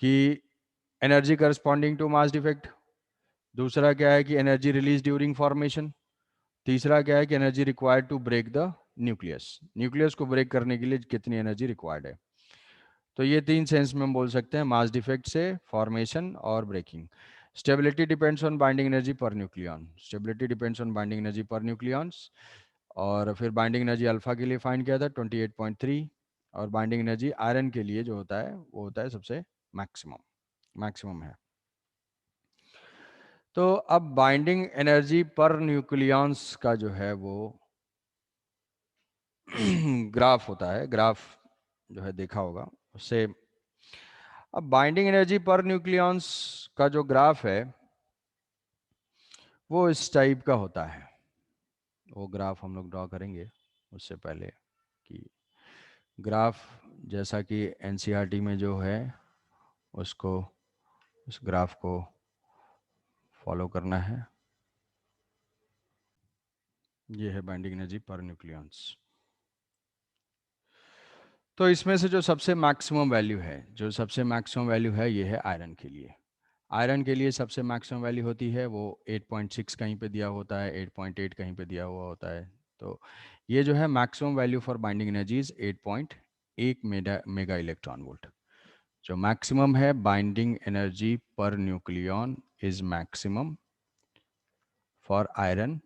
कि energy corresponding to mass defect, दूसरा क्या है कि एनर्जी रिलीज ड्यूरिंग फॉर्मेशन, तीसरा क्या है कि energy required to break the nucleus, nucleus को ब्रेक करने के लिए कितनी एनर्जी रिक्वायर्ड है। तो ये तीन सेंस में हम बोल सकते हैं, मास डिफेक्ट से, फॉर्मेशन और breaking. Stability depends on binding energy per nucleon, stability depends on binding energy per nucleons. और फिर बाइंडिंग एनर्जी अल्फा के लिए फाइंड किया था 28.3, और बाइंडिंग एनर्जी आयरन के लिए जो होता है वो होता है सबसे मैक्सिमम, मैक्सिमम है। तो अब बाइंडिंग एनर्जी पर न्यूक्लियंस का जो है वो ग्राफ होता है, ग्राफ जो है देखा होगा उससे। अब बाइंडिंग एनर्जी पर न्यूक्लियंस का जो ग्राफ है वो इस टाइप का होता है, वो ग्राफ हम लोग ड्रॉ करेंगे उससे पहले कि ग्राफ जैसा कि एनसीईआरटी में जो है उसको, उस ग्राफ को फॉलो करना है। ये है बाइंडिंग एनर्जी पर न्यूक्लियंस। तो इसमें से जो सबसे मैक्सिमम वैल्यू है, जो सबसे मैक्सिमम वैल्यू है ये है आयरन के लिए। आयरन के लिए सबसे मैक्सिमम वैल्यू होती है वो 8.6 कहीं पे दिया होता है, 8.8 कहीं पे दिया हुआ होता है। तो ये जो है maximum value for binding energy is 8.1 mega electron volt. जो मैक्सिमम है binding energy per nucleon is maximum for iron,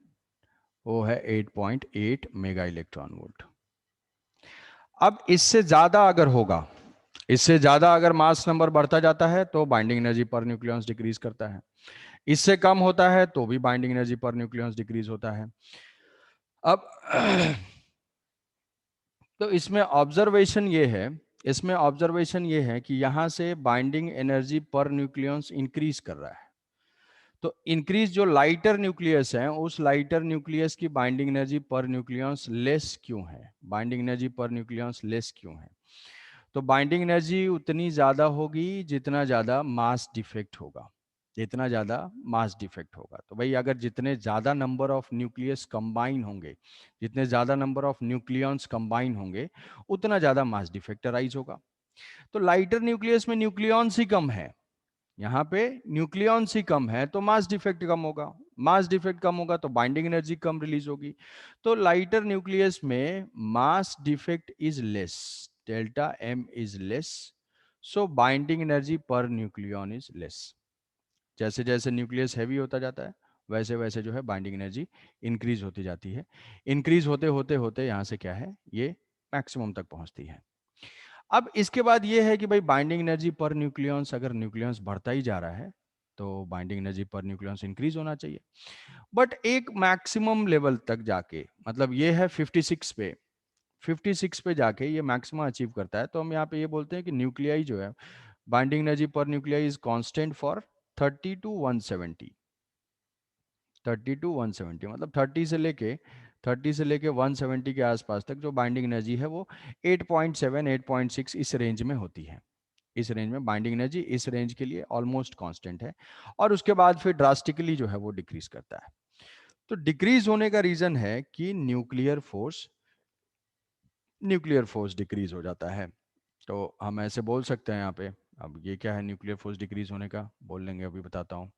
वो है 8.8 मेगा इलेक्ट्रॉन वोल्ट। अब इससे ज्यादा अगर होगा, इससे ज्यादा अगर मास नंबर बढ़ता जाता है तो binding energy per nucleons decrease करता है, इससे कम होता है तो भी binding energy per nucleons decrease होता है। अब तो इसमें ऑब्जर्वेशन ये है, इसमें ऑब्जर्वेशन ये है कि यहां से binding energy per nucleons increase कर रहा है। तो इंक्रीज जो लाइटर न्यूक्लियस है उस लाइटर न्यूक्लियस की binding energy per nucleons less क्यों है, binding energy per nucleons less क्यों है। तो बाइंडिंग एनर्जी उतनी ज्यादा होगी जितना ज्यादा मास डिफेक्ट होगा, जितना ज्यादा मास डिफेक्ट होगा। तो भाई अगर जितने ज्यादा नंबर ऑफ न्यूक्लियस कंबाइन होंगे, जितने ज्यादा नंबर ऑफ न्यूक्लियंस कंबाइन होंगे उतना ज्यादा मास डिफेक्ट राइज होगा। तो लाइटर न्यूक्लियस में न्यूक्लियंस ही कम है, यहाँ पे न्यूक्लियंस ही कम है तो मास डिफेक्ट कम होगा, मास डिफेक्ट कम होगा तो बाइंडिंग एनर्जी कम रिलीज होगी। तो लाइटर न्यूक्लियस में mass defect is less, delta M is less, so binding energy per nucleon is less. जैसे जैसे न्यूक्लियस हैवी होता जाता है वैसे वैसे जो है बाइंडिंग एनर्जी इंक्रीज होती जाती है, इंक्रीज होते होते होते यहाँ से क्या है ये मैक्सिमम तक पहुंचती है। अब इसके बाद ये है कि भाई बाइंडिंग एनर्जी पर न्यूक्लियंस, अगर न्यूक्लियंस बढ़ता ही जा रहा है तो binding energy per nucleons increase होना चाहिए। बट एक मैक्सिमम लेवल तक जाके, मतलब ये है 56 पे, 56 पे जाके ये मैक्सिमम अचीव करता है तो हम यहाँ पे ये बोलते हैं कि न्यूक्लियाई जो है, binding energy per nuclei is constant for 30 to 170, 30 to 170 मतलब 30 से लेके 170 के आसपास तक जो बाइंडिंग एनर्जी है वो 8.7 8.6 इस रेंज में होती है। इस रेंज में बाइंडिंग एनर्जी इस रेंज के लिए ऑलमोस्ट कांस्टेंट है, और उसके बाद फिर ड्रास्टिकली जो है वो डिक्रीज करता है। तो डिक्रीज होने का रीजन है कि न्यूक्लियर फोर्स डिक्रीज हो जाता है। तो हम ऐसे बोल सकते हैं यहाँ पे, अब ये क्या है न्यूक्लियर फोर्स डिक्रीज होने का, बोल लेंगे अभी बताता हूँ।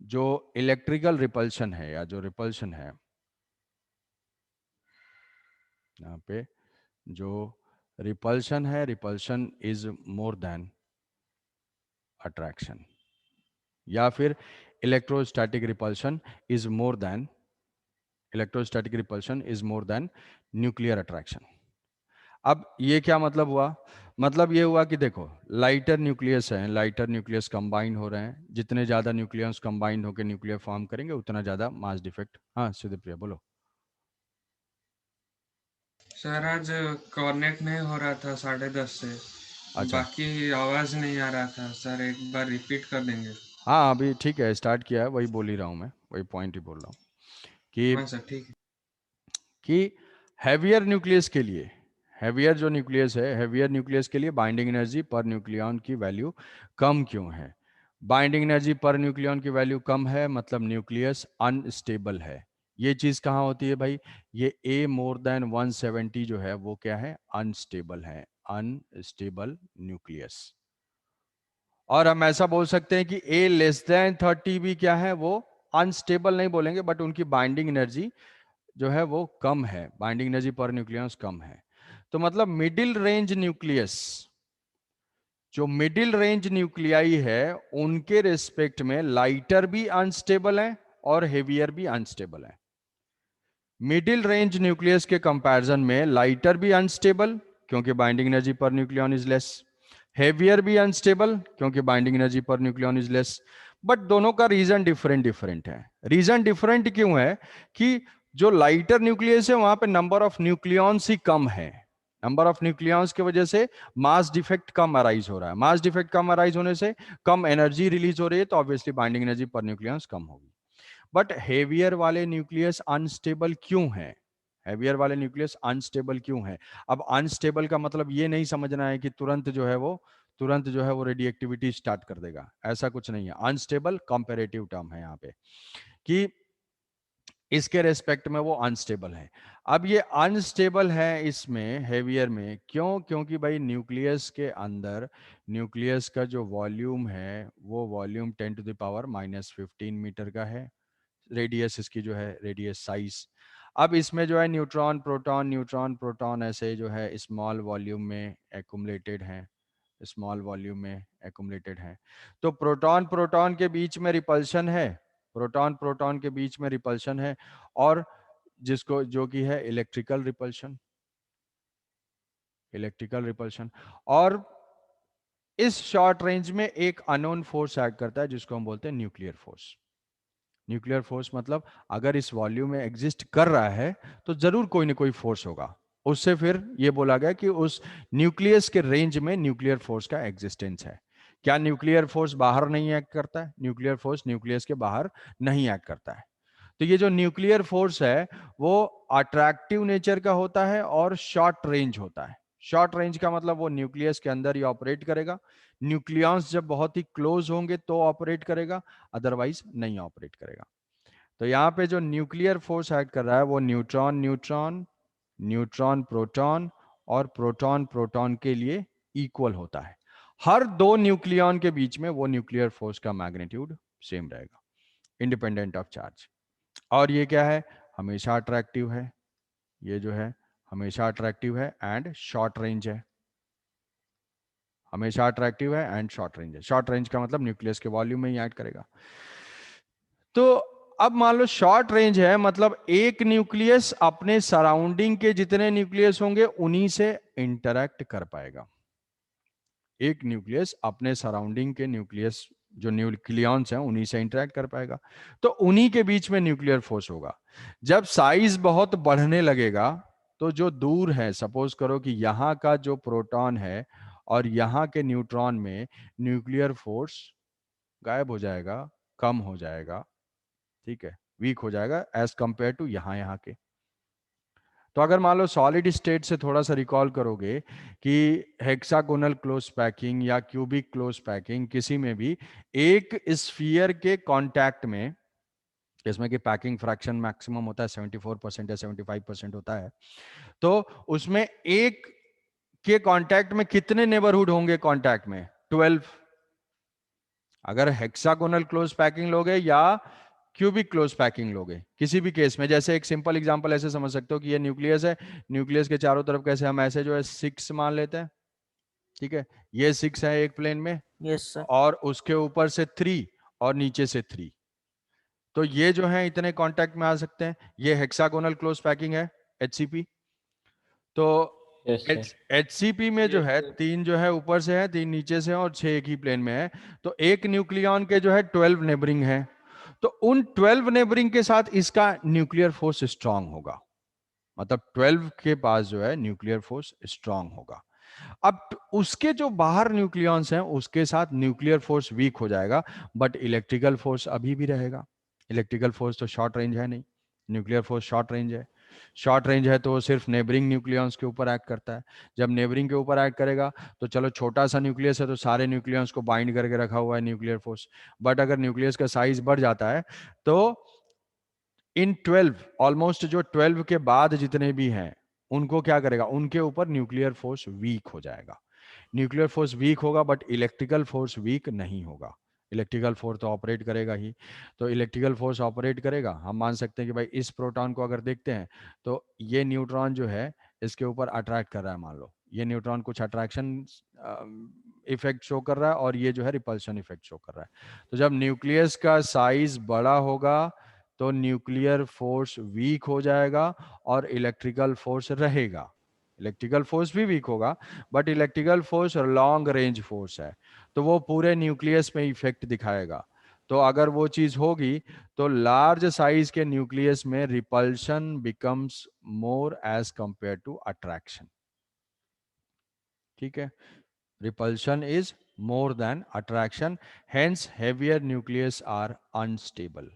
जो इलेक्ट्रिकल रिपल्शन है या जो रिपल्शन है यहाँ पे, जो रिपल्शन है, repulsion is more than attraction, या फिर electrostatic repulsion is more than, electrostatic repulsion is more than nuclear attraction. अब ये क्या मतलब हुआ, मतलब ये हुआ कि देखो लाइटर न्यूक्लियस है, लाइटर न्यूक्लियस कंबाइन हो रहे हैं, जितने ज्यादा न्यूक्लियस कंबाइन होकर न्यूक्लियर फॉर्म करेंगे उतना ज्यादा मास डिफेक्ट। हाँ सुदीप्रिया बोलो। सर आज कनेक्ट नहीं हो रहा था 10:30 से, अच्छा, बाकी आवाज नहीं आ रहा था सर, एक बार रिपीट कर देंगे? हाँ अभी ठीक है, स्टार्ट किया है, वही बोल ही रहा हूँ मैं, वही पॉइंट ही बोल रहा हूँ कि हाँ सर ठीक है। कि हैवियर न्यूक्लियस के लिए, हैवियर जो न्यूक्लियस है, हैवियर न्यूक्लियस के लिए बाइंडिंग एनर्जी पर न्यूक्लियन की वैल्यू कम क्यों है। बाइंडिंग एनर्जी पर न्यूक्लियन की वैल्यू कम है मतलब न्यूक्लियस अनस्टेबल है। ये चीज कहाँ होती है भाई, ये ए मोर देन 170 जो है वो क्या है, अनस्टेबल है, अनस्टेबल न्यूक्लियस। और हम ऐसा बोल सकते हैं कि A लेस देन 30 भी क्या है, वो अनस्टेबल नहीं बोलेंगे, बट उनकी बाइंडिंग एनर्जी जो है वो कम है, बाइंडिंग एनर्जी पर न्यूक्लियस कम है। तो मतलब मिडिल रेंज न्यूक्लियस, जो मिडिल रेंज न्यूक्लियाई है, उनके रिस्पेक्ट में लाइटर भी अनस्टेबल है और हेवियर भी अनस्टेबल है। मिडिल रेंज न्यूक्लियस के कंपैरिजन में लाइटर भी अनस्टेबल क्योंकि binding energy per nucleon is less, heavier भी अनस्टेबल क्योंकि binding energy per nucleon is less. But दोनों का रीजन डिफरेंट डिफरेंट है। रीजन डिफरेंट क्यों है कि जो लाइटर न्यूक्लियस है वहां पे नंबर ऑफ न्यूक्लियॉन्स ही कम है। नंबर ऑफ न्यूक्लियॉन्स की वजह से मास डिफेक्ट कम अराइज हो रहा है। मास डिफेक्ट कम अराइज होने से कम एनर्जी रिलीज हो रही है, तो ऑब्वियसली बाइंडिंग एनर्जी पर न्यूक्लियॉन्स कम होगी। बट हेवियर वाले न्यूक्लियस अनस्टेबल क्यों है? हेवियर वाले न्यूक्लियस अनस्टेबल क्यों है? अब अनस्टेबल का मतलब ये नहीं समझना है कि तुरंत जो है वो रेडिएक्टिविटी स्टार्ट कर देगा, ऐसा कुछ नहीं है। अनस्टेबल कंपैरेटिव टर्म है यहाँ पे कि इसके रेस्पेक्ट में वो अनस्टेबल है। अब ये अनस्टेबल है इसमें हेवियर में क्यों? क्योंकि भाई न्यूक्लियस के अंदर न्यूक्लियस का जो वॉल्यूम है वो वॉल्यूम 10⁻⁻15 मीटर का है। रेडियस इसकी जो है, रेडियस साइज। अब इसमें जो है न्यूट्रॉन प्रोटॉन ऐसे जो है स्मॉल वॉल्यूम में एक्युमुलेटेड हैं, स्मॉल वॉल्यूम में एक्युमुलेटेड हैं। तो प्रोटॉन प्रोटॉन के बीच में रिपल्शन है, प्रोटॉन प्रोटॉन के बीच में रिपल्शन है, और जिसको जो कि है इलेक्ट्रिकल रिपल्शन, इलेक्ट्रिकल रिपल्शन। और इस शॉर्ट रेंज में एक अननोन फोर्स एक्ट करता है जिसको हम बोलते हैं न्यूक्लियर फोर्स। न्यूक्लियर फोर्स मतलब अगर इस वॉल्यूम में एग्जिस्ट कर रहा है तो जरूर कोई ना कोई फोर्स होगा। उससे फिर यह बोला गया कि उस न्यूक्लियस के रेंज में न्यूक्लियर फोर्स का एग्जिस्टेंस है। क्या न्यूक्लियर फोर्स बाहर नहीं एक्ट करता है? न्यूक्लियर फोर्स न्यूक्लियस के बाहर नहीं एक्ट करता है। तो ये जो न्यूक्लियर फोर्स है वो अट्रैक्टिव नेचर का होता है और शॉर्ट रेंज होता है। शॉर्ट रेंज का मतलब वो न्यूक्लियस के अंदर ही ऑपरेट करेगा, न्यूक्लियॉन्स जब बहुत ही क्लोज होंगे तो ऑपरेट करेगा, अदरवाइज नहीं ऑपरेट करेगा। तो यहाँ पे जो न्यूक्लियर फोर्स एक्ट कर रहा है वो न्यूट्रॉन न्यूट्रॉन, न्यूट्रॉन प्रोटॉन और प्रोटॉन प्रोटॉन के लिए इक्वल होता है। हर दो न्यूक्लियॉन के बीच में वो न्यूक्लियर फोर्स का मैग्नीट्यूड सेम रहेगा, इंडिपेंडेंट ऑफ चार्ज। और ये क्या है? हमेशा अट्रैक्टिव है, ये जो है हमेशा अट्रैक्टिव है एंड शॉर्ट रेंज है। हमेशा अट्रैक्टिव है एंड शॉर्ट रेंज है। शॉर्ट रेंज का मतलब न्यूक्लियस के वॉल्यूम में ही ऐड करेगा। तो अब मान लो शॉर्ट रेंज है, मतलब एक न्यूक्लियस अपने सराउंडिंग के जितने न्यूक्लियस होंगे उन्हीं से इंटरैक्ट कर पाएगा। एक न्यूक्लियस अपने सराउंडिंग के न्यूक्लियस जो न्यूक्लियॉन्स हैं उन्हीं से इंटरैक्ट कर पाएगा, तो उन्हीं के बीच में न्यूक्लियर फोर्स होगा। जब साइज बहुत बढ़ने लगेगा तो जो दूर है, सपोज करो कि यहां का जो प्रोटॉन है और यहां के न्यूट्रॉन में न्यूक्लियर फोर्स गायब हो जाएगा, कम हो जाएगा, ठीक है, वीक हो जाएगा एज कंपेयर टू यहां यहां के। तो अगर मान लो सॉलिड स्टेट से थोड़ा सा रिकॉल करोगे कि हेक्सागोनल क्लोज पैकिंग या क्यूबिक क्लोज पैकिंग, किसी में भी एक स्फीयर के कांटेक्ट में, जिसमें कि पैकिंग फ्रैक्शन मैक्सिमम होता है 74% या 75% होता है, तो उसमें एक के कांटेक्ट में कितने नेबरहुड होंगे? कांटेक्ट में 12। अगर हेक्सागोनल क्लोज पैकिंग लोगे या क्यूबिक क्लोज पैकिंग लोगे, किसी भी केस में, जैसे एक सिंपल एग्जांपल ऐसे समझ सकते हो कि ये न्यूक्लियस है, न्यूक्लियस के चारों तरफ कैसे हम ऐसे जो है 6 मान लेते हैं, ठीक है, ये 6 है एक प्लेन में, यस सर। और उसके ऊपर से 3 और नीचे से 3, तो ये जो है इतने कांटेक्ट में आ सकते हैं। ये हेक्सागोनल क्लोज पैकिंग है, एचसीपी। तो यस सर। एचसीपी में जो है 3 जो है ऊपर से है, 3 नीचे से है और 6 एक ही प्लेन में है। तो एक न्यूक्लियॉन के जो है 12 नेबरिंग है, तो उन 12 नेबरिंग के साथ इसका न्यूक्लियर फोर्स स्ट्रांग होगा, मतलब 12 के पास जो है न्यूक्लियर फोर्स स्ट्रांग होगा। अब उसके जो बाहर न्यूक्लियॉन्स हैं उसके साथ न्यूक्लियर फोर्स वीक हो जाएगा, बट इलेक्ट्रिकल फोर्स अभी भी रहेगा। इलेक्ट्रिकल फोर्स तो शॉर्ट रेंज है नहीं, न्यूक्लियर फोर्स शॉर्ट रेंज है। शॉर्ट रेंज है तो वो सिर्फ नेबरिंग न्यूक्लियॉन्स के ऊपर एक्ट करता है। जब नेबरिंग के ऊपर एक्ट करेगा तो चलो छोटा सा न्यूक्लियस है तो सारे न्यूक्लियॉन्स को बाइंड करके रखा हुआ है न्यूक्लियर फोर्स, बट अगर न्यूक्लियस का साइज बढ़ जाता है तो इन 12 ऑलमोस्ट जो 12 के बाद जितने भी हैं उनको क्या करेगा? उनके ऊपर न्यूक्लियर फोर्स वीक हो जाएगा। न्यूक्लियर फोर्स वीक होगा बट इलेक्ट्रिकल फोर्स वीक नहीं होगा। इलेक्ट्रिकल फोर्स तो ऑपरेट करेगा ही। तो इलेक्ट्रिकल फोर्स ऑपरेट करेगा, हम मान सकते हैं कि भाई इस प्रोटॉन को अगर देखते हैं तो ये न्यूट्रॉन जो है इसके ऊपर अट्रैक्ट कर रहा है, मान लो ये न्यूट्रॉन कुछ अट्रैक्शन इफेक्ट शो कर रहा है और ये जो है रिपल्शन इफेक्ट शो कर रहा है। तो जब न्यूक्लियस का साइज बड़ा होगा तो न्यूक्लियर फोर्स वीक हो जाएगा और इलेक्ट्रिकल फोर्स रहेगा। इलेक्ट्रिकल फोर्स भी वीक होगा but electrical force long range force है, तो वो पूरे न्यूक्लियस में इफेक्ट दिखाएगा। तो अगर वो चीज होगी तो लार्ज साइज के न्यूक्लियस में repulsion becomes more as compared to attraction. ठीक है, repulsion is more than attraction, hence heavier nucleus are unstable,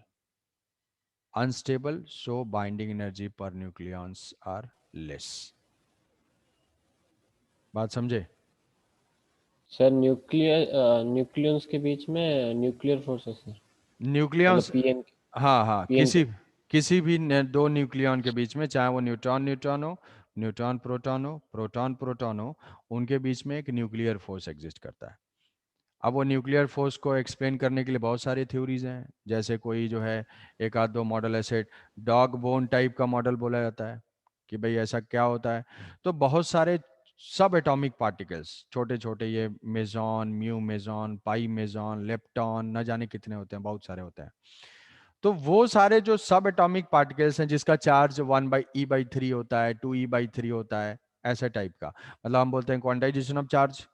so binding energy per nucleons are less। बात समझे? सर न्यूक्लियंस के बीच में न्यूक्लियर फोर्स है sir, मतलब न्यूक्लियंस, पीएन हाँ हाँ, पीएन किसी किसी भी दो न्यूक्लियन के बीच में, चाहे वो न्यूट्रॉन न्यूट्रॉन हो, न्यूट्रॉन प्रोटॉन हो, प्रोटॉन प्रोटॉन हो, उनके बीच में एक न्यूक्लियर फोर्स एग्जिस्ट करता है। अब वो न्यूक्लियर फोर्स को एक्सप्लेन करने के लिए बहुत सारी थ्योरीज हैं, जैसे कोई जो है एक आध दो मॉडल ऐसे डॉग बोन टाइप का मॉडल बोला जाता है कि भाई ऐसा क्या होता है। तो बहुत सारे सब एटॉमिक पार्टिकल्स, छोटे छोटे, ये मेजॉन, म्यू मेजॉन, पाई मेजॉन, लेप्टॉन, न जाने कितने होते हैं, बहुत सारे होते हैं। तो वो सारे जो सब एटॉमिक पार्टिकल्स हैं जिसका चार्ज 1/e/3 होता है, 2e/3 होता है, ऐसे टाइप का, मतलब हम बोलते हैं क्वांटाइजेशन ऑफ चार्ज।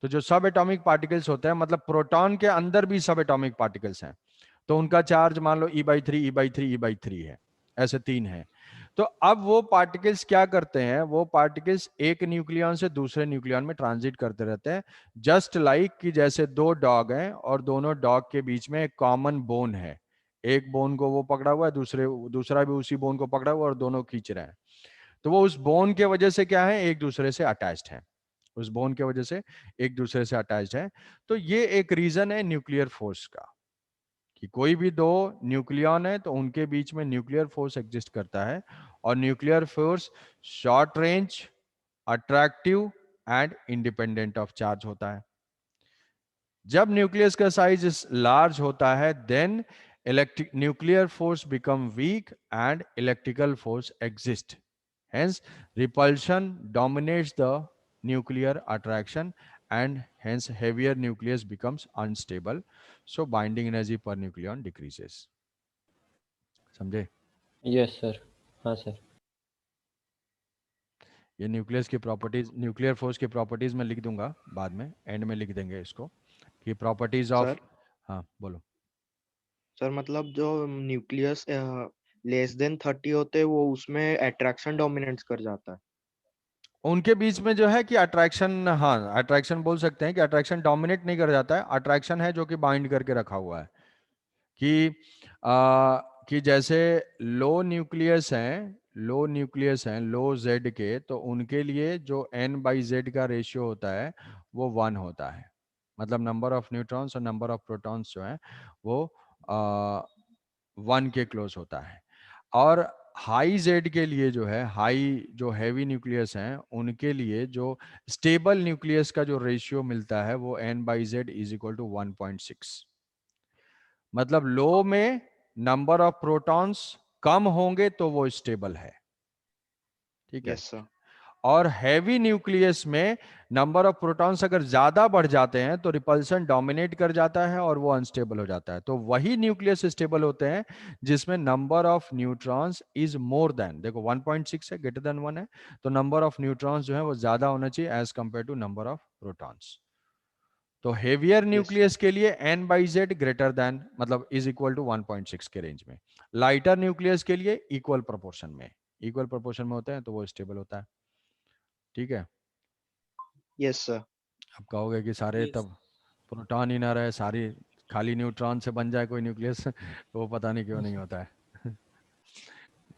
तो जो सब एटॉमिक पार्टिकल्स होते हैं, मतलब प्रोटॉन के अंदर भी सब एटॉमिक पार्टिकल्स हैं, तो उनका चार्ज मान लो e/3 e/3 e/3 है, ऐसे तीन है। तो अब वो पार्टिकल्स क्या करते हैं, वो पार्टिकल्स एक न्यूक्लियन से दूसरे न्यूक्लियन में ट्रांजिट करते रहते हैं, जस्ट लाइक कि जैसे दो डॉग हैं और दोनों डॉग के बीच में एक कॉमन बोन है, एक बोन को वो पकड़ा हुआ है, दूसरा भी उसी बोन को पकड़ा हुआ है और दोनों खींच रहे हैं। तो वो उस बोन के वजह से क्या है, एक दूसरे से अटैच्ड है, उस बोन के वजह से एक दूसरे से अटैच्ड है। तो ये एक रीजन है न्यूक्लियर फोर्स का, कि कोई भी दो न्यूक्लियन है तो उनके बीच में न्यूक्लियर फोर्स एग्जिस्ट करता है, और nuclear force short range, attractive and independent of charge होता है। जब न्यूक्लियस का साइज लार्ज होता है then electric nuclear force become weak and electrical force exist, hence repulsion dominates the nuclear attraction and hence heavier nucleus becomes unstable, so binding energy per nucleon decreases। समझे? Yes sir, हाँ sir. ये nucleus की properties, nuclear force की properties में लिख दूंगा बाद में, एंड में लिख देंगे इसको कि प्रॉपर्टीज ऑफ। सर हाँ बोलो। सर मतलब जो न्यूक्लियस लेस देन 30 होते हैं वो उसमें अट्रैक्शन डोमिनेंस कर जाता है। उनके बीच में जो है कि अट्रैक्शन, हाँ अट्रैक्शन बोल सकते हैं कि अट्रैक्शन डोमिनेट नहीं कर जाता है, अट्रैक्शन है जो कि बाइंड करके रखा हुआ है। कि कि जैसे लो न्यूक्लियस हैं, लो जेड के, तो उनके लिए जो n/z का रेशियो होता है वो 1 होता है, मतलब नंबर ऑफ न्यूट्रॉन्स और नंबर ऑफ प्रोटॉन्स जो है वो 1 के क्लोज होता है। और हाई जेड के लिए जो है, हाई जो हैवी न्यूक्लियस हैं उनके लिए जो स्टेबल न्यूक्लियस का जो रेशियो मिलता है वो n/z इज इक्वल टू 1.6। मतलब लो में नंबर ऑफ प्रोटॉन्स कम होंगे तो वो स्टेबल है, ठीक है। Yes sir. और हैवी न्यूक्लियस में नंबर ऑफ प्रोटॉन्स अगर ज्यादा बढ़ जाते हैं तो रिपल्सन डोमिनेट कर जाता है और वो अनस्टेबल हो जाता है। तो वही न्यूक्लियस स्टेबल होते हैं जिसमें number of neutrons is more than, देखो 1.6 है, ग्रेटर देन 1 है, तो नंबर ऑफ न्यूट्रॉन्स जो है वो ज्यादा होना चाहिए as compared to number of protons. तो हेवियर यस सर। न्यूक्लियस के लिए n/z ग्रेटर देन, मतलब इज इक्वल टू 1.6 के रेंज में। लाइटर न्यूक्लियस के लिए इक्वल प्रोपोर्शन में, इक्वल प्रोपोर्शन में होते हैं तो वो स्टेबल होता है, ठीक है। Yes sir. अब कहोगे कि सारे तब प्रोटॉन ही ना रहे, सारी खाली न्यूट्रॉन से बन जाए कोई न्यूक्लियस तो वो पता नहीं क्यों नहीं होता है।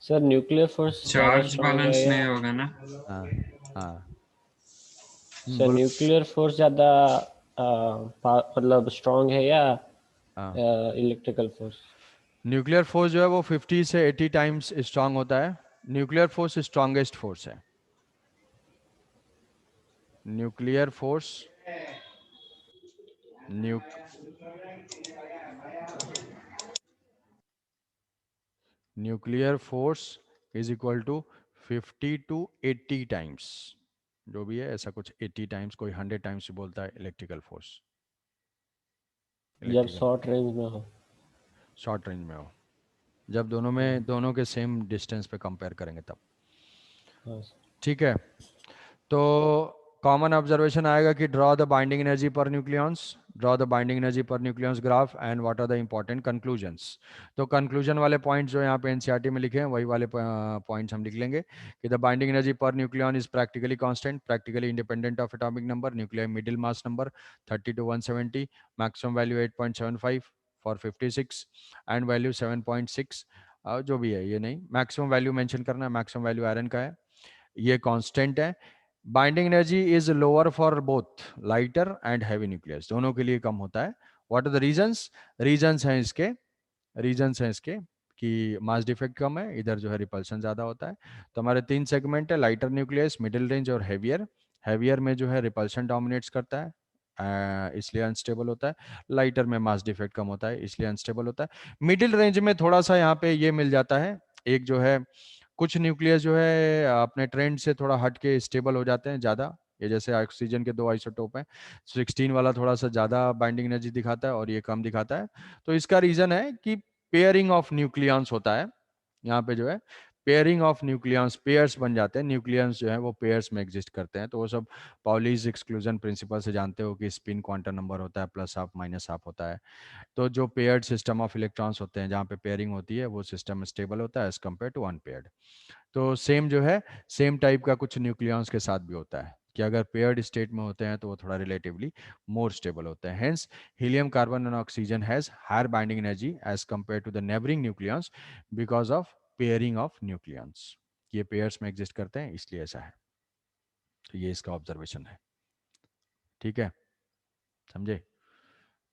सर न्यूक्लियर फोर्स ज़्यादा चार्ज स्ट्रांग है बैलेंस या? नहीं होगा ना। हाँ हाँ। सर बोलो। न्यूक्लियर फोर्स ज़्यादा मतलब स्ट्रांग है या हाँ, इलेक्ट्रिकल फोर्स? न्यूक्लियर फोर्स जो है वो 50 से 80 टाइम्स स्ट्रांग होता है। न्यूक्लियर फोर्स स्ट्रांगेस्ट फोर्स है। Nuclear force nuclear force is equal to 50 to 80 times, जो भी है ऐसा कुछ 80 टाइम्स, कोई 100 टाइम्स बोलता है इलेक्ट्रिकल फोर्स, जब शॉर्ट रेंज में हो, शॉर्ट रेंज में हो, जब दोनों में दोनों के सेम डिस्टेंस पे कंपेयर करेंगे तब। हाँ सर। ठीक है, तो कॉमन ऑब्जर्वेशन आएगा कि draw the binding energy per nucleons, draw the binding energy per nucleons graph and what are the important conclusions. तो कंक्लूजन वाले पॉइंट्स जो यहाँ पे एनसीईआरटी में लिखे हैं वही वाले पॉइंट्स हम लिख लेंगे कि the binding energy per nucleon is practically constant, practically independent of atomic number, nuclear middle mass number 30 to 170, maximum value 8.75 for 56 and value 7.6, जो भी है ये नहीं, मैक्सिमम वैल्यू मेंशन करना है, मैक्सिमम वैल्यू आयरन का है, ये कांस्टेंट है। Binding energy is lower for both lighter and heavy nucleus, दोनों के लिए कम होता है। What are the reasons? Reasons हैं इसके कि मास डिफेक्ट कम है, इधर जो है रिपल्शन ज्यादा होता है। तो हमारे 3 सेगमेंट है, लाइटर न्यूक्लियस, मिडिल रेंज और हैवियर। हैवियर में जो है रिपल्शन डोमिनेट्स करता है, इसलिए अनस्टेबल होता है। लाइटर में मास डिफेक्ट कम होता है, इसलिए अनस्टेबल होता है। मिडिल रेंज में थोड़ा सा यहाँ पे ये मिल जाता है, एक जो है कुछ न्यूक्लियस जो है अपने ट्रेंड से थोड़ा हट के स्टेबल हो जाते हैं ज़्यादा, ये जैसे ऑक्सीजन के 2 आइसोटोप हैं, 16 वाला थोड़ा सा ज़्यादा बाइंडिंग एनर्जी दिखाता है और ये कम दिखाता है। तो इसका रीज़न है कि पेयरिंग ऑफ न्यूक्लियंस होता है, यहाँ पे जो है पेयरिंग ऑफ न्यूक्लियंस, पेयर्स बन जाते हैं, न्यूक्लियंस जो है वो पेयर्स में एग्जिस्ट करते हैं। तो वो सब पाउलीज एक्सक्लूजन प्रिंसिपल से जानते हो कि स्पिन क्वांटम नंबर होता है, प्लस हाफ माइनस हाफ होता है। तो जो पेयर्ड सिस्टम ऑफ इलेक्ट्रॉन्स होते हैं जहाँ पे पेयरिंग होती है वो सिस्टम स्टेबल होता है एज कम्पेयर टू अनपेयर्ड। तो सेम जो है सेम टाइप का कुछ न्यूक्लियॉन्स के साथ भी होता है कि अगर पेयर्ड स्टेट में होते हैं तो वो थोड़ा रिलेटिवली मोर स्टेबल होते हैं। Hence helium, carbon and oxygen has higher binding energy as compared to the neighbouring nucleons because of pairing of nucleons. ये पेयर्स में एग्जिस्ट करते हैं इसलिए ऐसा है। तो ये इसका ऑब्जर्वेशन है। ठीक है, समझे?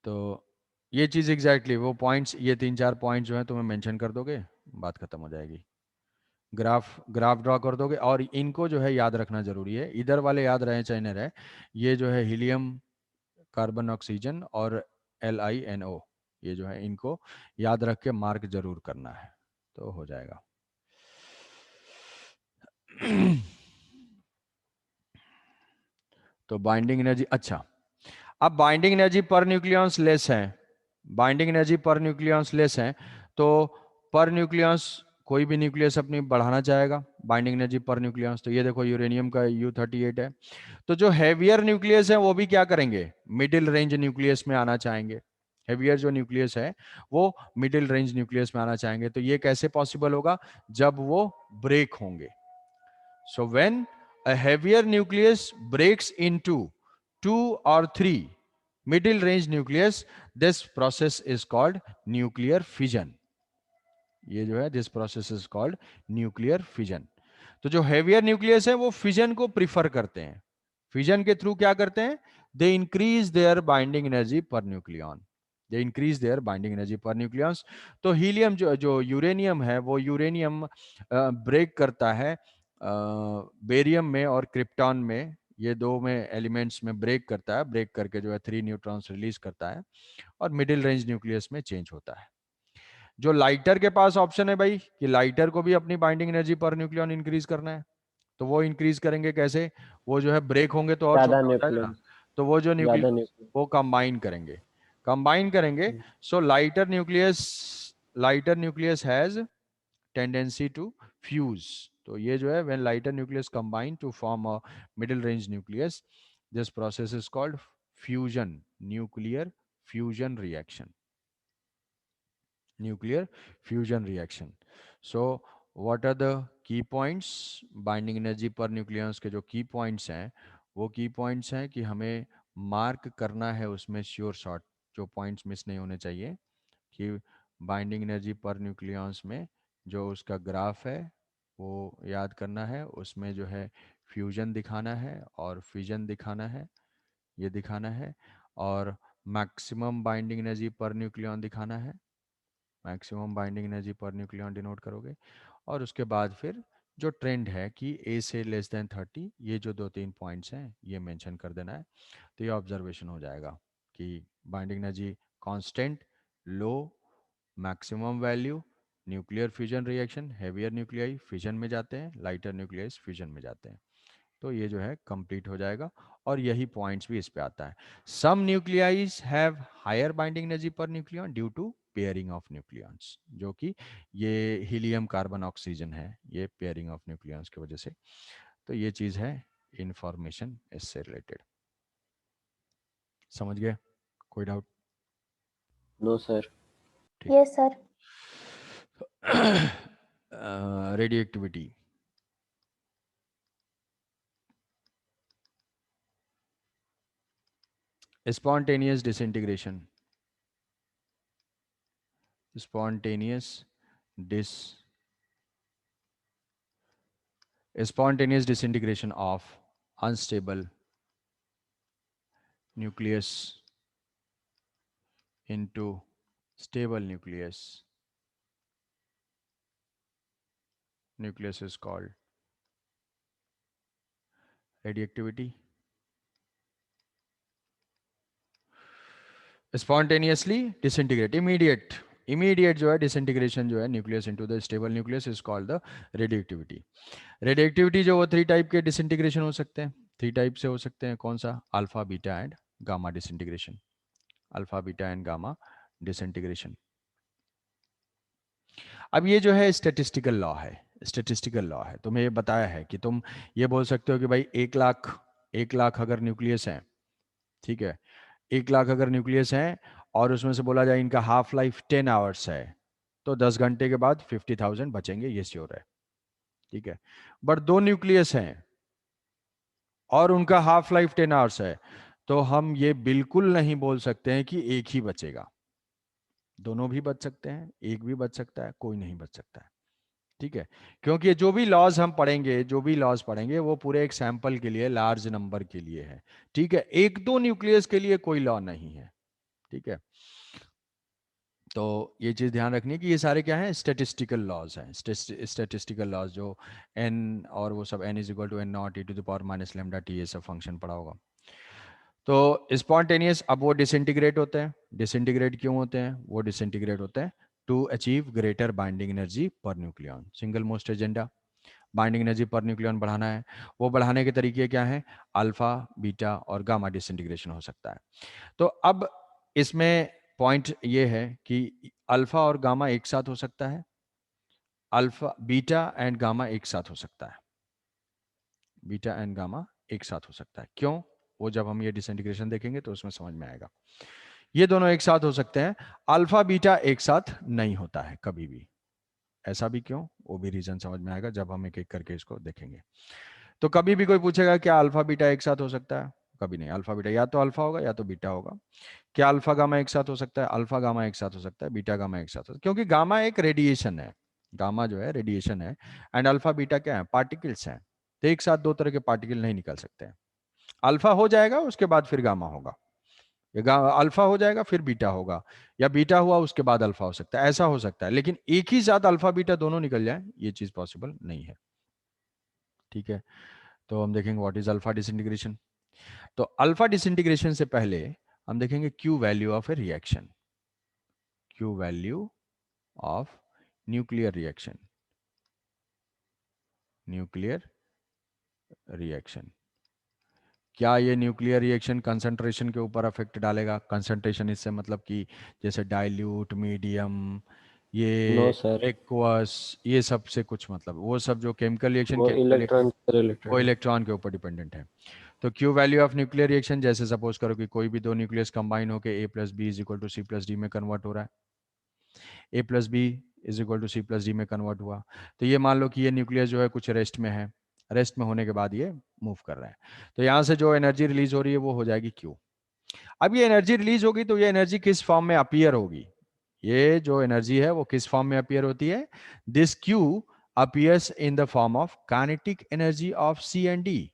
तो ये चीज़ एग्जैक्टली वो पॉइंट्स, ये 3-4 पॉइंट्स जो है तुम्हें मेंशन कर दोगे, बात खत्म हो जाएगी। ग्राफ ड्रॉ कर दोगे और इनको जो है याद रखना जरूरी है, इधर वाले याद रहे चाहे न रहे, ये जो है हीलियम, कार्बन, ऑक्सीजन और LiNO, ये जो है इनको याद रख के मार्क जरूर करना है तो हो जाएगा। तो बाइंडिंग एनर्जी, अच्छा अब binding energy per nucleons less है, binding energy per nucleons less है, तो पर न्यूक्लियंस कोई भी न्यूक्लियस अपनी बढ़ाना चाहेगा बाइंडिंग एनर्जी पर न्यूक्लियंस। तो ये देखो यूरेनियम का U38 है, तो जो हैवियर न्यूक्लियस है वो भी क्या करेंगे, मिडिल रेंज न्यूक्लियस में आना चाहेंगे। हैवियर जो न्यूक्लियस है वो मिडिल रेंज न्यूक्लियस में आना चाहेंगे। तो ये कैसे पॉसिबल होगा, जब वो ब्रेक होंगे। So when a heavier nucleus breaks into 2 or 3 middle range nucleus, this process is called nuclear fission. ये जो है this process is called nuclear fission. तो जो heavier nucleus है वो fission को prefer करते हैं। fission के थ्रू क्या करते हैं, they increase their binding energy per nucleon. They increase their binding energy per nucleons. तो हीलियम जो यूरेनियम है वो यूरेनियम ब्रेक करता है बेरियम में और क्रिप्टॉन में, ये दो में एलिमेंट्स में ब्रेक करता है, ब्रेक करके जो है 3 न्यूट्रॉन्स रिलीज करता है और मिडिल रेंज न्यूक्लियस में चेंज होता है। जो लाइटर के पास ऑप्शन है भाई कि लाइटर को भी अपनी binding energy per nucleon increase करना है, तो वो इंक्रीज करेंगे कैसे, वो जो है ब्रेक होंगे तो और ज्यादा छोटा हो जाएगा ना, न्यूक्लियस, तो वो जो ज्यादा न्यूक्लियस न्यूक्लियस। वो कंबाइन करेंगे, कंबाइन करेंगे। So lighter nucleus has tendency to fuse. तो ये जो है when lighter nucleus combine to form a middle range nucleus, this process is called fusion, nuclear fusion reaction, nuclear fusion reaction. So what are the key points, binding energy per nucleons के जो की points हैं वो की points हैं कि हमें mark करना है उसमें श्योर शॉट, जो पॉइंट्स मिस नहीं होने चाहिए कि बाइंडिंग एनर्जी पर न्यूक्लियंस में जो उसका ग्राफ है वो याद करना है, उसमें जो है फ्यूजन दिखाना है और फिजन दिखाना है, ये दिखाना है, और maximum binding energy per nucleon दिखाना है, maximum binding energy per nucleon denote करोगे, और उसके बाद फिर जो ट्रेंड है कि A से लेस देन 30, ये जो 2-3 पॉइंट्स हैं ये मेंशन कर देना है, तो ये ऑब्जर्वेशन हो जाएगा। कि binding energy constant, low, maximum value, nuclear fusion reaction, heavier nuclei fission में जाते हैं, लाइटर न्यूक्लियस फ्यूजन में जाते हैं। तो ये जो है कंप्लीट हो जाएगा और यही पॉइंट्स भी इस पे आता है। Some nuclei have higher binding energy per nucleon due to pairing of nucleons, जो कि ये हीलियम कार्बन ऑक्सीजन है, ये पेयरिंग ऑफ न्यूक्लियॉन्स की वजह से। तो ये चीज है इंफॉर्मेशन इससे रिलेटेड। समझ गए? कोई doubt? No sir. Yes sir. Radioactivity, spontaneous disintegration, spontaneous disintegration of unstable nucleus into stable nucleus is called radioactivity. Spontaneously disintegrate, immediate जो है डिसइंटीग्रेशन जो है nucleus into the stable nucleus is called the radioactivity. Radioactivity जो वो 3 type के disintegration हो सकते हैं, 3 टाइप से हो सकते हैं। कौन सा? Alpha, beta and gamma disintegration, alpha, beta and gamma disintegration. अब ये जो है स्टैटिस्टिकल लॉ है, स्टैटिस्टिकल लॉ है। तुम्हें ये बताया है कि तुम ये बोल सकते हो कि भाई 1 लाख अगर न्यूक्लियस है, ठीक है, 1 लाख अगर न्यूक्लियस है और उसमें से बोला जाए इनका हाफ लाइफ 10 आवर्स है, तो 10 घंटे के बाद 50,000 बचेंगे, ये श्योर है, ठीक है। बट 2 न्यूक्लियस हैं और उनका हाफ लाइफ 10 आवर्स है, तो हम ये बिल्कुल नहीं बोल सकते हैं कि एक ही बचेगा। दोनों भी बच सकते हैं, एक भी बच सकता है, कोई नहीं बच सकता है, ठीक है। क्योंकि जो भी लॉज हम पढ़ेंगे, जो भी लॉज पढ़ेंगे वो पूरे एक सैंपल के लिए, लार्ज नंबर के लिए है, ठीक है। 1-2 न्यूक्लियस के लिए कोई लॉ नहीं है, ठीक है। तो ये चीज ध्यान रखनी है कि ये सारे क्या हैं? स्टैटिस्टिकल लॉज हैं, स्टैटिस्टिकल लॉज जो n और वो सब n is equal to n nought e to the power minus lambda t, ये सब फंक्शन पढ़ा होगा। तो स्पॉन्टेनियस, अब वो डिसइंटीग्रेट होते हैं। डिसइंटीग्रेट क्यों होते हैं? वो डिसइंटीग्रेट होते हैं to achieve greater binding energy per nucleon. Single most agenda binding energy per nucleon बढ़ाना है। वो बढ़ाने के तरीके क्या हैं? अल्फा, बीटा और गामा डिसइंटीग्रेशन हो सकता है। तो अब इसमें पॉइंट ये है कि अल्फा और गामा एक साथ हो सकता है, अल्फा, बीटा एंड गामा एक साथ हो सकता है, बीटा एंड गामा एक साथ हो सकता है। क्यों? वो जब हम ये डिसइंटीग्रेशन देखेंगे तो उसमें समझ में आएगा। ये दोनों एक साथ हो सकते हैं, अल्फा बीटा एक साथ नहीं होता है कभी भी। ऐसा भी क्यों? वो भी रीजन समझ में आएगा जब हम एक एक करके इसको देखेंगे। तो कभी भी कोई पूछेगा क्या अल्फा बीटा एक साथ हो सकता है? कभी नहीं। अल्फा बीटा या तो अल्फा होगा या तो बीटा होगा। क्या अल्फा गामा एक साथ हो सकता है? अल्फा गामा एक साथ हो सकता है, बीटा गामा एक साथ हो सकता है, क्योंकि गामा एक रेडिएशन है, गामा जो है रेडिएशन है, एंड अल्फा बीटा क्या है? पार्टिकल्स हैं। तो एक साथ 2 तरह के पार्टिकल नहीं निकल सकते हैं। अल्फा हो जाएगा उसके बाद फिर गामा होगा, या अल्फा हो जाएगा फिर बीटा होगा, या बीटा हुआ उसके बाद अल्फा हो सकता है, ऐसा हो सकता है। लेकिन एक ही साथ अल्फा बीटा दोनों निकल जाए, ये चीज पॉसिबल नहीं है, ठीक है। तो हम देखेंगे व्हाट इज अल्फा डिसइंटीग्रेशन। तो अल्फा डिसइंटीग्रेशन से पहले हम देखेंगे Q value of A reaction, Q value of nuclear reaction, nuclear reaction. क्या ये न्यूक्लियर रिएक्शन कंसंट्रेशन के ऊपर अफेक्ट डालेगा? कंसंट्रेशन इससे मतलब कि जैसे डाइल्यूट, मीडियम, ये नो सर, एक्वस, ये सब से कुछ मतलब, वो सब जो केमिकल रिएक्शन, वो इलेक्ट्रॉन से वो रिलेटेड है। इलेक्ट्रॉन के ऊपर डिपेंडेंट है। तो Q value of nuclear reaction, जैसे सपोज करो कि कोई भी 2 न्यूक्लियस कंबाइन होकर A plus B is equal to C plus D में कन्वर्ट हो रहा है, A plus B is equal to C plus D में कन्वर्ट हुआ। तो ये मान लो कि ये न्यूक्लियस जो है कुछ रेस्ट में है, रेस्ट में होने के बाद ये मूव कर रहा है, तो यहाँ से जो एनर्जी रिलीज हो रही है वो हो जाएगी क्यू। अब ये एनर्जी रिलीज होगी तो ये एनर्जी किस फॉर्म में अपीयर होगी? ये जो एनर्जी है वो किस फॉर्म में अपीयर होती है? This Q appears in the form of kinetic energy of C and D.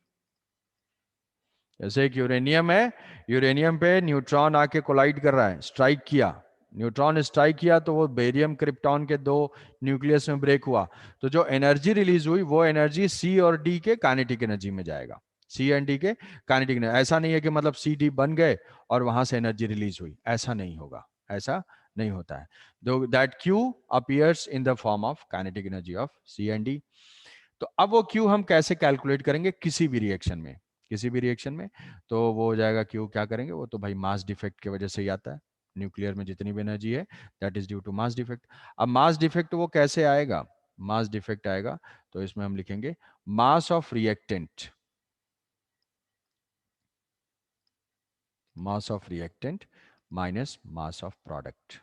जैसे एक यूरेनियम है, यूरेनियम पे न्यूट्रॉन आके कोलाइड कर रहा है, स्ट्राइक किया, न्यूट्रॉन स्ट्राइक किया तो वो बेरियम क्रिप्टॉन के 2 न्यूक्लियस में ब्रेक हुआ, तो जो एनर्जी रिलीज हुई वो एनर्जी सी और डी के काइनेटिक एनर्जी में जाएगा। सी एंड डी के काइनेटिक एनर्जी। ऐसा नहीं है कि मतलब सी डी बन गए और वहां से एनर्जी रिलीज हुई, ऐसा नहीं होगा, ऐसा नहीं होता है। दो that Q appears in the form of kinetic energy of C and D. तो अब वो क्यू हम कैसे कैलकुलेट करेंगे किसी भी रिएक्शन में, किसी भी रिएक्शन में, तो वो हो जाएगा क्यू, क्या करेंगे वो तो भाई मास डिफेक्ट की वजह से ही आता है। न्यूक्लियर में जितनी भी एनर्जी है that is due to mass defect. अब मास डिफेक्ट वो कैसे आएगा, मास डिफेक्ट आएगा तो इसमें हम लिखेंगे mass of reactant, mass of reactant minus mass of product,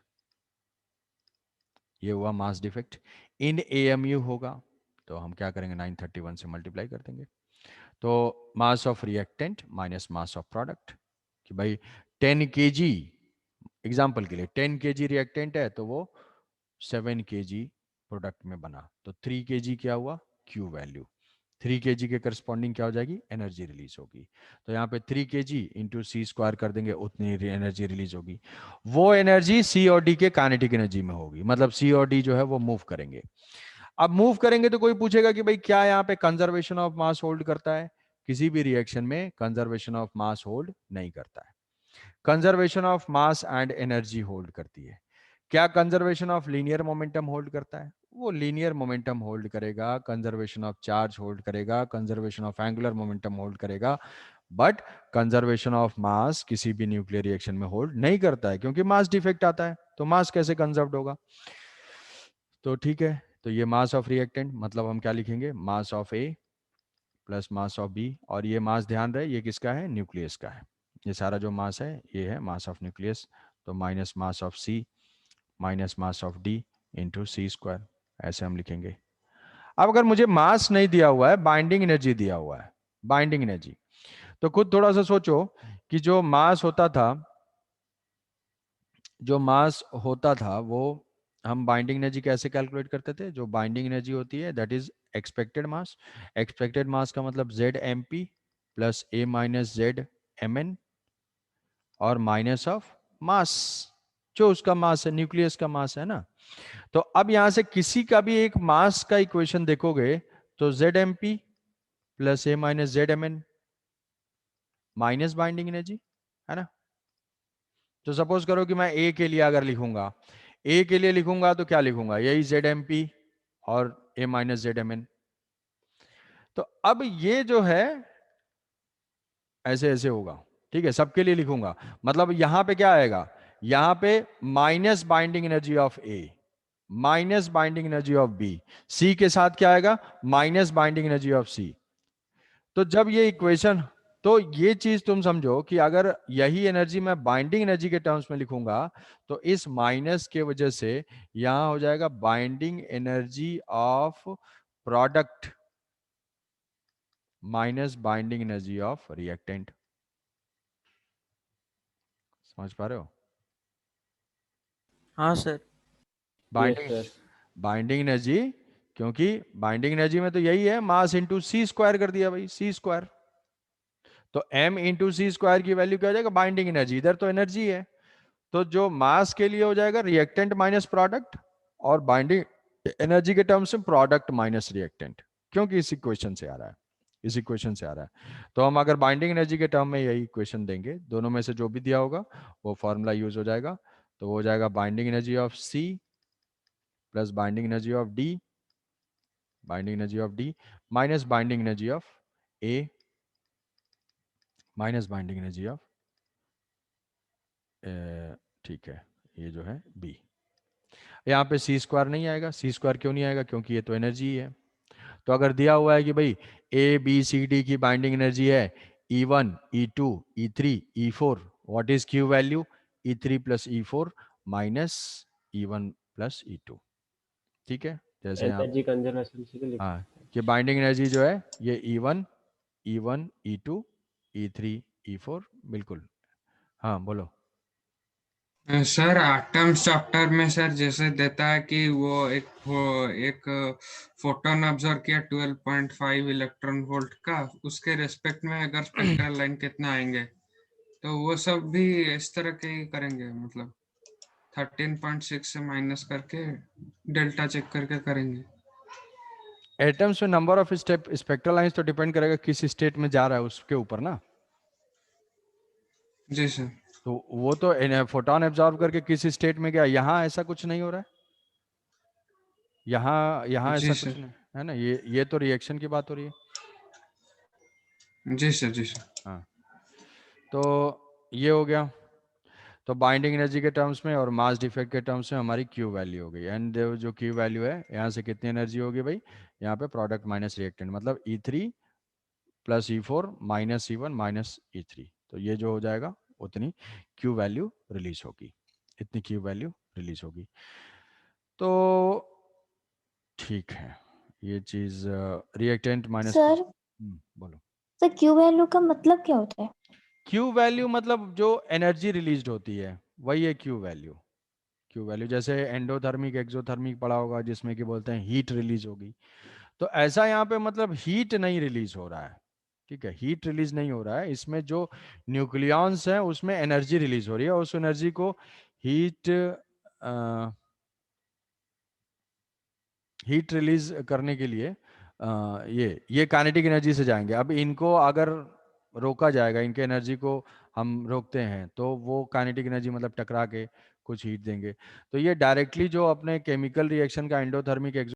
ये हुआ मास डिफेक्ट। इन एएमयू होगा तो हम क्या करेंगे 931 से मल्टीप्लाई कर देंगे। तो mass of reactant minus mass of product, कि भाई 10 केजी, एग्जांपल के लिए 10 केजी रिएक्टेंट है तो वो 7 केजी प्रोडक्ट में बना, तो 3 केजी क्या हुआ क्यू वैल्यू, 3 केजी के करस्पॉन्डिंग क्या हो जाएगी एनर्जी रिलीज होगी। तो यहाँ पे 3 केजी इंटू सी स्क्वायर कर देंगे, उतनी एनर्जी रिलीज होगी। वो एनर्जी सी और डी के काइनेटिक एनर्जी में होगी, मतलब सी और डी जो है वो मूव करेंगे। अब मूव करेंगे तो कोई पूछेगा कि भाई क्या यहाँ पे कंजर्वेशन ऑफ मास होल्ड करता है, किसी भी रिएक्शन में कंजर्वेशन ऑफ मास होल्ड नहीं करता है। Conservation of mass and energy hold करती है। क्या conservation of linear momentum hold करता है, वो लीनियर मोमेंटम होल्ड करेगा, कंजर्वेशन ऑफ चार्ज होल्ड करेगा, conservation of angular momentum hold करेगा, बट कंजर्वेशन ऑफ मास किसी भी न्यूक्लियर रिएक्शन में होल्ड नहीं करता है, क्योंकि मास डिफेक्ट आता है, तो मास कैसे कंजर्व्ड होगा। तो ठीक है, तो ये मास ऑफ रिएक्टेंट, मतलब हम क्या लिखेंगे mass of A plus mass of B, और ये मास ध्यान रहे ये किसका है न्यूक्लियस का है, ये सारा जो मास है ये है मास ऑफ न्यूक्लियस। तो minus mass of C minus mass of D into C square, ऐसे हम लिखेंगे। अब अगर मुझे मास नहीं दिया हुआ है, बाइंडिंग एनर्जी दिया हुआ है, बाइंडिंग एनर्जी, तो खुद थोड़ा सा सोचो कि जो मास होता था, जो मास होता था वो हम बाइंडिंग एनर्जी कैसे कैलकुलेट करते थे, जो बाइंडिंग एनर्जी होती है that is expected mass. Expected mass का मतलब Z M P plus A minus Z M N और माइनस ऑफ मास, जो उसका मास है न्यूक्लियस का मास है ना। तो अब यहां से किसी का भी एक मास का इक्वेशन देखोगे तो Z M P plus A minus Z M N minus binding energy, है ना। तो सपोज करो कि मैं ए के लिए अगर लिखूंगा, ए के लिए लिखूंगा तो क्या लिखूंगा, यही जेड एम पी और ए माइनस जेड एम एन। तो अब ये जो है ऐसे ऐसे होगा, ठीक है, सबके लिए लिखूंगा, मतलब यहां पे क्या आएगा, यहां पे minus binding energy of A minus binding energy of B, C के साथ क्या आएगा minus binding energy of C. तो जब ये इक्वेशन, तो ये चीज तुम समझो कि अगर यही एनर्जी मैं बाइंडिंग एनर्जी के टर्म्स में लिखूंगा तो इस माइनस के वजह से यहां हो जाएगा binding energy of product minus binding energy of reactant. समझ पा रहे हो। हाँ sir. Binding sir binding energy, क्योंकि बाइंडिंग एनर्जी में तो यही है मास इंटू सी स्क्वायर कर दिया भाई, सी स्क्वायर, तो m इंटू सी स्क्वायर की वैल्यू क्या हो जाएगा बाइंडिंग एनर्जी, इधर तो एनर्जी है, तो जो मास के लिए हो जाएगा रिएक्टेंट माइनस प्रोडक्ट, और बाइंडिंग एनर्जी के टर्म्स में प्रोडक्ट माइनस रिएक्टेंट, क्योंकि इस इक्वेशन से आ रहा है, इस इक्वेशन से आ रहा है। तो हम अगर बाइंडिंग एनर्जी के टर्म में यही इक्वेशन देंगे, दोनों में से जो भी दिया होगा वो फॉर्मूला यूज हो जाएगा, तो वो हो जाएगा binding energy of C plus binding energy of D, binding energy of D minus binding energy of A minus binding energy of, ठीक है, ये जो है बी। यहाँ पे सी स्क्वायर नहीं आएगा, सी स्क्वायर क्यों नहीं आएगा, क्योंकि ये तो एनर्जी ही है। तो अगर दिया हुआ है कि भाई ए बी सी डी की बाइंडिंग एनर्जी है E1 E2 E3 E4, what is Q value E3 plus E4 minus E1 plus E2, ठीक है, जैसे यहाँ एनर्जी कंजर्वेशन से लिख हाँ सकते हैं। कि बाइंडिंग एनर्जी जो है ये E1 E2 E3 E4, बिल्कुल। हाँ बोलो। सर एटम्स चैप्टर में सर जैसे देता है कि एक फोटोन ऑब्जर्व किया 12.5 इलेक्ट्रॉन वोल्ट का, उसके रेस्पेक्ट में अगर स्पेक्ट्रल लाइन कितना आएंगे, तो वो सब भी इस तरह के ही करेंगे, मतलब 13.6 से माइनस करके डेल्टा चेक करके करेंगे। एटम्स में number of step, spectral lines तो डिपेंड करेगा किस स्टेट में जा रहा है उसके ऊपर ना। जी सर। तो वो तो फोटोन एब्जॉर्ब करके किस स्टेट में गया, यहाँ ऐसा कुछ नहीं हो रहा है, यहाँ जी ऐसा सर। कुछ नहीं है ना। ये तो रिएक्शन की बात हो रही है। जी सर। जी सर। हाँ, तो ये हो गया। तो बाइंडिंग एनर्जी के टर्म्स में और मास डिफेक्ट के टर्म्स में हमारी क्यू वैल्यू हो गई। एंड जो क्यू वैल्यू है यहाँ से कितनी एनर्जी होगी भाई, यहाँ पे प्रोडक्ट माइनस रिएक्टेंट, मतलब E3 plus E4 minus E1 minus E3। तो ये जो हो जाएगा उतनी क्यू वैल्यू रिलीज होगी, इतनी क्यू वैल्यू रिलीज होगी। तो ठीक है, ये चीज रिएक्टेंट माइनस। सर बोलो। सर क्यू वैल्यू का मतलब क्या होता है? क्यू वैल्यू मतलब जो एनर्जी रिलीज होती है वही है क्यू वैल्यू। क्यू वैल्यू जैसे एंडोथर्मिक एक्सोथर्मिक पड़ा होगा जिसमें कि बोलते हैं हीट रिलीज होगी, तो ऐसा यहाँ पे मतलब हीट नहीं रिलीज हो रहा है। ठीक है, हीट रिलीज नहीं हो रहा है, इसमें जो न्यूक्लियॉन्स है उसमें एनर्जी रिलीज हो रही है, उस एनर्जी को हीट हीट रिलीज करने के लिए ये काइनेटिक एनर्जी से जाएंगे। अब इनको अगर रोका जाएगा, इनके एनर्जी को हम रोकते हैं तो वो काइनेटिक एनर्जी मतलब टकरा के कुछ हीट देंगे। तो ये डायरेक्टली जो अपने केमिकल रिएक्शन का एंडोथर्मिक